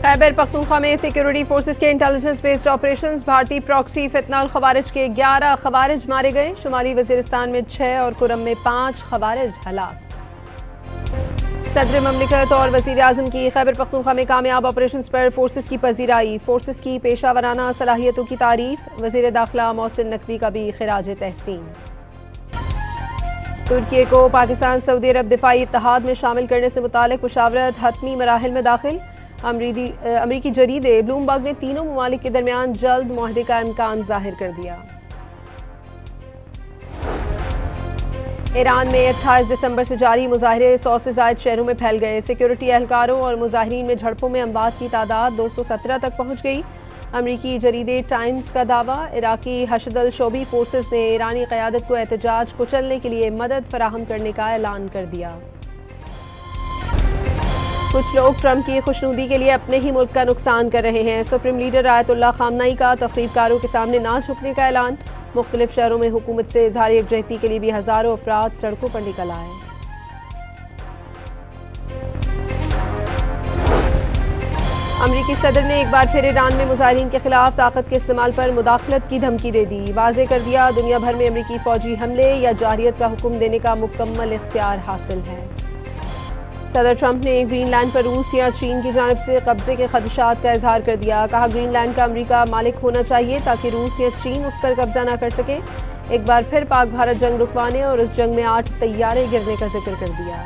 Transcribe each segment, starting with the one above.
खैबर पख्तूनख्वा में security forces के intelligence based operations, भारतीय प्रॉक्सी फितनाल खवारिज के 11 खवारिज मारे गए। शुमाली वजीरिस्तान में 6 और कुरम में 5 खवारिज हलाक। सदर ममलिकत और वज़ीर आज़म की खैबर पख्तूनख्वा में कामयाब ऑपरेशंस पर फोर्सेस की पजीराई, फोर्सेस की पेशावराना सलाहियतों की तारीफ। वज़ीर दाखिला मोहसिन नकवी का भी खिराज तहसीन। तुर्की को पाकिस्तान सऊदी अरब दिफाई इत्तेहाद में शामिल करने से मुतालिक मुशावरत हतमी मराहिल में दाखिल। अमरीकी जरीदे ब्लूमबर्ग ने तीनों ममालिक के दरमियान जल्द मुआहदे का इम्कान जाहिर कर दिया। ईरान में 28 दिसंबर से जारी मुजाहरे 100 से ज़ायद शहरों में फैल गए। सिक्योरिटी एहलकारों और मुजाहिरीन में झड़पों में अमवात की तादाद 217 तक पहुँच गई। अमरीकी जरीदे टाइम्स का दावा, इराकी हशदल शोबी फोर्सेस ने ईरानी क़यादत को एहतजाज कुचलने के लिए मदद फराहम करने का ऐलान कर दिया। कुछ लोग ट्रंप की खुशनुदी के लिए अपने ही मुल्क का नुकसान कर रहे हैं। सुप्रीम लीडर आयतुल्लाह खामनाई का तक़रीबकारों के सामने ना झुकने का ऐलान। मुख्तलिफ शहरों में हुकूमत से इज़हार यकजहती के लिए भी हज़ारों अफराद सड़कों पर निकल आए। अमरीकी सदर ने एक बार फिर ईरान में मुजाहिरीन के खिलाफ ताकत के इस्तेमाल पर मुदाखलत की धमकी दे दी। वाज़े कर दिया, दुनिया भर में अमरीकी फौजी हमले या जारियत का हुक्म देने का मुकम्मल इख्तियार हासिल है। सदर ट्रंप ने ग्रीनलैंड पर रूस या चीन की जानिब से कब्जे के खदशात का इजहार कर दिया। कहा, ग्रीनलैंड का अमरीका मालिक होना चाहिए ताकि रूस या चीन उस पर कब्जा ना कर सके। एक बार फिर पाक भारत जंग रुकवाने और इस जंग में 8 तैयारे गिरने का जिक्र कर दिया।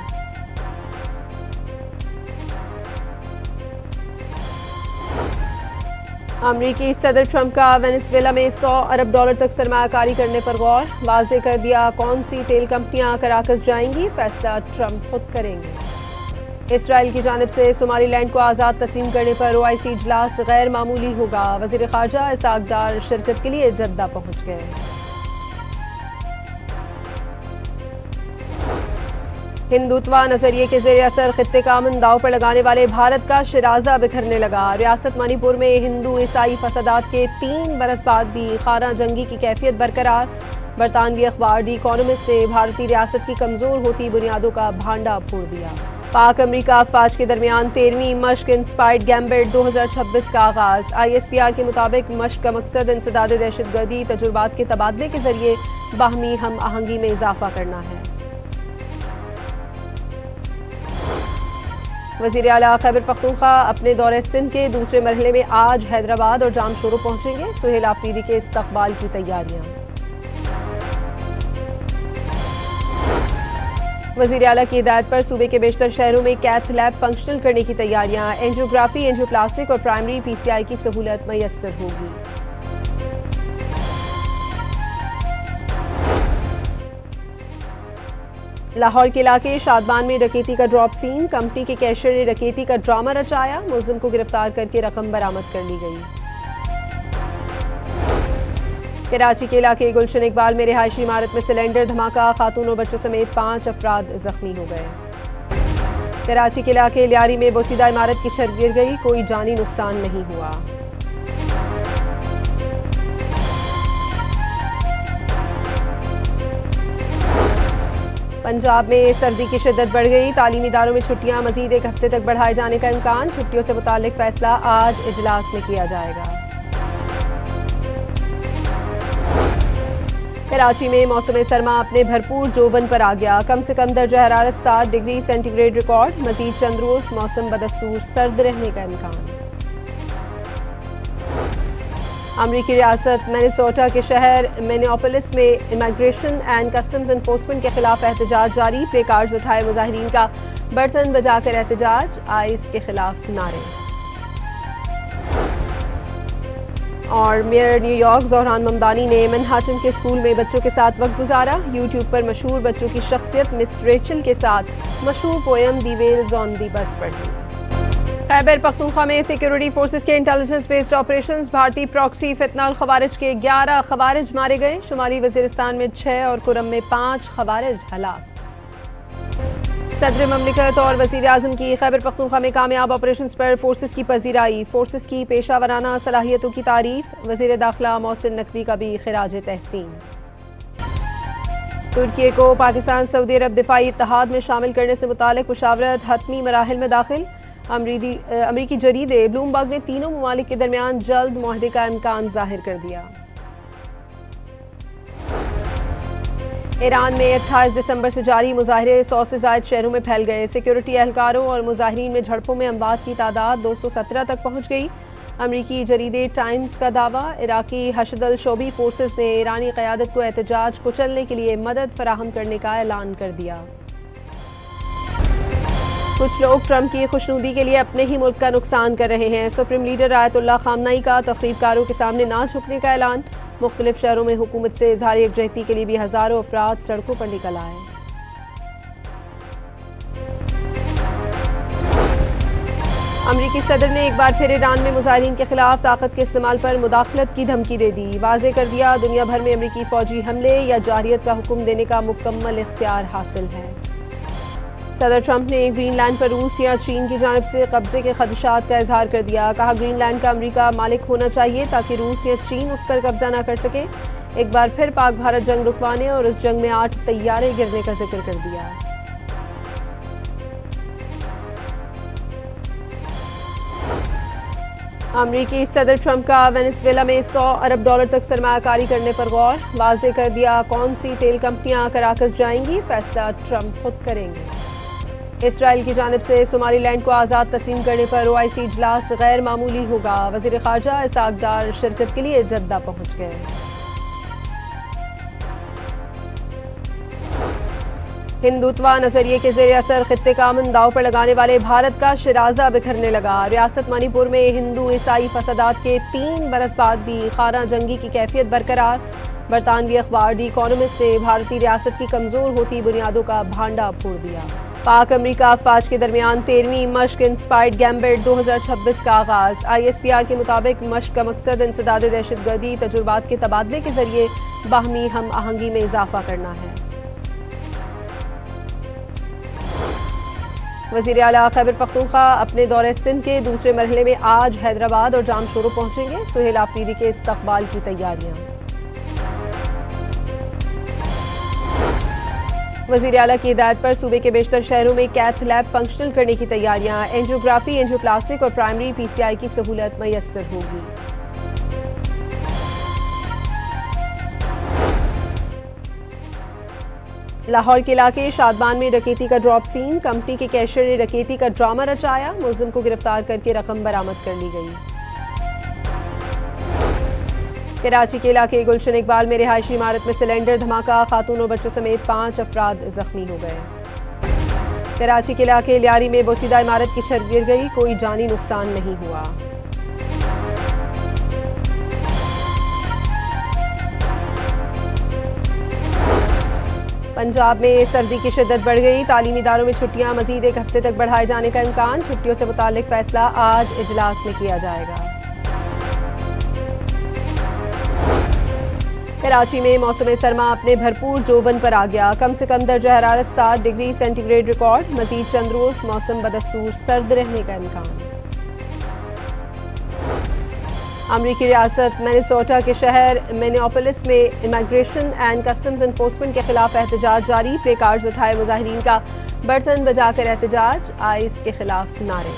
अमरीकी सदर ट्रंप का वेनेजुएला में $100 अरब तक सरमायाकारी करने पर गौर। वाज़े कर दिया, कौन सी तेल कंपनियां कराकस जाएंगी, फैसला ट्रंप खुद करेंगे। इसराइल की जानिब से सोमालीलैंड को आज़ाद तस्लीम करने पर OIC इजलास गैर मामूली होगा। वज़ीर ख़ारजा इसहाक डार शिरकत के लिए जद्दा पहुँच गए। हिंदुत्वा नजरिए के ज़ेर असर खित्ते का अमन दाव पर लगाने वाले भारत का शिराजा बिखरने लगा। रियासत मणिपुर में हिंदू ईसाई फसादात के 3 बरस बाद भी खाना जंगी की कैफियत बरकरार। बरतानवी अखबार दी इकोनॉमिस्ट ने भारतीय रियासत की कमजोर होती बुनियादों का भांडा फोड़ दिया। पाक अमरीका अफवाज के दरमियान 13वीं मश्क इंस्पायर्ड गैम्बिट 2026 का आगाज। ISPR के मुताबिक मश्क का मकसद इंसदाद दहशतगर्दी तजुर्बात के तबादले के जरिए बाहमी हम आहंगी में इजाफा करना है। वज़ीर आला खैबर पख्तूनख्वा अपने दौरे सिंध के दूसरे मरहले में आज हैदराबाद और जामशोरो पहुंचेंगे। सुहेल आफरीदी के इस्तकबाल की तैयारियां। वज़ीर आला की हिदायत पर सूबे के बेशतर शहरों में कैथ लैब फंक्शनल करने की तैयारियां। एंजियोग्राफी, एंजियोप्लास्टिक और प्राइमरी PCI की सहूलत मैसर होगी। लाहौर के इलाके शादबान में डकैती का ड्रॉप सीन। कंपनी के कैशियर ने डकैती का ड्रामा रचाया। मुलजिम को गिरफ्तार करके रकम बरामद कर ली गई। कराची के इलाके गुलशन इकबाल में रिहायशी इमारत में सिलेंडर धमाका। खातून और बच्चों समेत 5 अफराद जख्मी हो गए। कराची के इलाके लियारी में बोसीदा इमारत की छत गिर गई, कोई जानी नुकसान नहीं हुआ। पंजाब में सर्दी की शिद्दत बढ़ गई। तालीमी इदारों में छुट्टियां मजीद 1 हफ्ते तक बढ़ाए जाने का इम्कान। छुट्टियों से मुतालिक फैसला आज इजलास में किया जाएगा। कराची में मौसम सरमा अपने भरपूर जोबन पर आ गया। कम से कम दर्जा हरारत 7 डिग्री सेंटीग्रेड रिकॉर्ड। मजीद चंद रोज मौसम बदस्तूर सर्द रहने का इम्कान। अमरीकी रियासत मिनेसोटा के शहर मिनियापोलिस में इमिग्रेशन एंड कस्टम्स एनफोर्समेंट के खिलाफ एहतजाज जारी। प्ले कार्ड्स उठाए मुजाहिरीन का बर्तन बजाकर एहतजाज। आइस के खिलाफ नारे। और मेयर न्यूयॉर्क जोहरान ममदानी ने मैनहट्टन के स्कूल में बच्चों के साथ वक्त गुजारा। यूट्यूब पर मशहूर बच्चों की शख्सियत मिस रेचल के साथ मशहूर poem the wheels on the bus पढ़ी। खैबर पख्तूनख्वा में सिक्योरिटी फोर्सेस के इंटेलिजेंस बेस्ड ऑपरेशंस, भारतीय प्रॉक्सी फितनाल खवारिज के 11 खवारिज मारे गए। शुमाली वजीरिस्तान में 6 और कुरम में 5 खवारिज हलाक। सदर ममलिकत और वज़ीर आज़म की खैबर पख्तूनख्वा में कामयाब ऑपरेशंस पर फोर्सेस की पजीराई, फोर्सेस की पेशावराना सलाहियतों की तारीफ। वज़ीर दाखिला मोहसिन नकवी का भी खिराज तहसीन। तुर्की को पाकिस्तान सऊदी अरब दिफाई इत्तेहाद में शामिल करने से मुतालिक मुशावरत हतमी मराहिल में दाखिल। अमरीकी जरीदे ब्लूमबर्ग ने तीनों ममालिक के दरमियान जल्द मुआहदे का इम्कान जाहिर कर दिया। ईरान में 28 दिसंबर से जारी मुजाहरे 100 से ज़ायद शहरों में फैल गए। सिक्योरिटी एहलकारों और मुजाहिरीन में झड़पों में अमवात की तादाद 217 तक पहुंच गई। अमरीकी जरीदे टाइम्स का दावा, इराकी हशदल शोबी फोर्सेस ने ईरानी क़यादत को एहतजाज कुचलने के लिए मदद फराहम करने का ऐलान कर दिया। कुछ लोग ट्रंप की खुशनुदी के लिए अपने ही मुल्क का नुकसान कर रहे हैं। सुप्रीम लीडर आयतुल्लाह खामनई का तक़रीबकारों के सामने ना झुकने का ऐलान। मुख्तलिफ शहरों में हुकूमत से इज़हार यकजहती के लिए भी हज़ारों अफराद सड़कों पर निकल आए। अमरीकी सदर ने एक बार फिर ईरान में मुजाहिरीन के खिलाफ ताकत के इस्तेमाल पर मुदाखलत की धमकी दे दी। वाज़ेह कर दिया, दुनिया भर में अमरीकी फौजी हमले या जारियत का हुक्म देने का मुकम्मल इख्तियार हासिल है। सदर ट्रंप ने ग्रीनलैंड पर रूस या चीन की जानिब से कब्जे के खदशात का इजहार कर दिया। कहा, ग्रीनलैंड का अमरीका मालिक होना चाहिए ताकि रूस या चीन उस पर कब्जा न कर सके। एक बार फिर पाक भारत जंग रुकवाने और उस जंग में 8 तैयारे गिरने का जिक्र कर दिया। अमरीकी सदर ट्रंप का वेनेजुएला में $100 अरब तक सरमायाकारी करने पर गौर। वाज़ेह कर दिया, कौन सी तेल कंपनियां कराकस जाएंगी, फैसला ट्रंप खुद करेंगे। इसराइल की जानिब से सोमालीलैंड को आज़ाद तस्लीम करने पर OIC इजलास गैर मामूली होगा। वज़ीर ख़ारजा इसहाक डार शिरकत के लिए जद्दा पहुँच गए। हिंदुत्वा नजरिए के ज़ेर असर खित्ते का अमन दाव पर लगाने वाले भारत का शिराजा बिखरने लगा। रियासत मणिपुर में हिंदू ईसाई फसादात के 3 बरस बाद भी खाना जंगी की कैफियत बरकरार। बरतानवी अखबार दी इकोनॉमिस्ट ने भारतीय रियासत की कमजोर होती बुनियादों का भांडा फोड़ दिया। पाक अमरीका अफवाज के दरमियान 13वीं मश्क इंस्पायर्ड गैम्बिट 2026 का आगाज। ISPR के मुताबिक मश्क का मकसद इंसदाद दहशतगर्दी तजुर्बात के तबादले के जरिए बाहमी हम आहंगी में इजाफा करना है। वज़ीर आला खैबर पख्तूनख्वा अपने दौरे सिंध के दूसरे मरहले में आज हैदराबाद और जामशोरो पहुंचेंगे। सुहेल आफरीदी के इस्तकबाल की तैयारियां। वज़ीर आला की हिदायत पर सूबे के बेशतर शहरों में कैथ लैब फंक्शनल करने की तैयारियां। एंजियोग्राफी, एंजियोप्लास्टिक और प्राइमरी PCI की सहूलत मैसर होगी। लाहौर के इलाके शादबान में डकैती का ड्रॉप सीन। कंपनी के कैशियर ने डकैती का ड्रामा रचाया। मुलजिम को गिरफ्तार करके रकम बरामद कर ली गई। कराची के इलाके गुलशन इकबाल में रिहायशी इमारत में सिलेंडर धमाका। खातून और बच्चों समेत 5 अफराद जख्मी हो गए। कराची के इलाके लियारी में बोसीदा इमारत की छत गिर गई। कोई जानी नुकसान नहीं हुआ। पंजाब में सर्दी की शिद्दत बढ़ गई। तालीमी इदारों में छुट्टियां मजीद 1 हफ्ते तक बढ़ाए जाने का इम्कान। छुट्टियों से मुतालिक फैसला आज इजलास में किया जाएगा। कराची में मौसम सरमा अपने भरपूर जोबन पर आ गया। कम से कम दर्जा हरारत 7 डिग्री सेंटीग्रेड रिकॉर्ड। मजीद चंद रोज मौसम बदस्तूर सर्द रहने का इम्कान। अमरीकी रियासत मिनेसोटा के शहर मिनियापोलिस में इमिग्रेशन एंड कस्टम्स एनफोर्समेंट के खिलाफ एहतजाज जारी। प्ले कार्ड्स उठाए मुजाहिरीन का बर्तन बजाकर एहतजाज। आइस के खिलाफ नारे।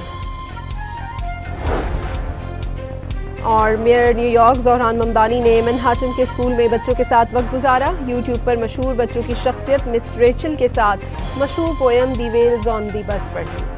और मेयर न्यूयॉर्क जोहरान ममदानी ने मैनहट्टन के स्कूल में बच्चों के साथ वक्त गुजारा। यूट्यूब पर मशहूर बच्चों की शख्सियत मिस रेचल के साथ मशहूर poem the wheels on the bus पढ़ी।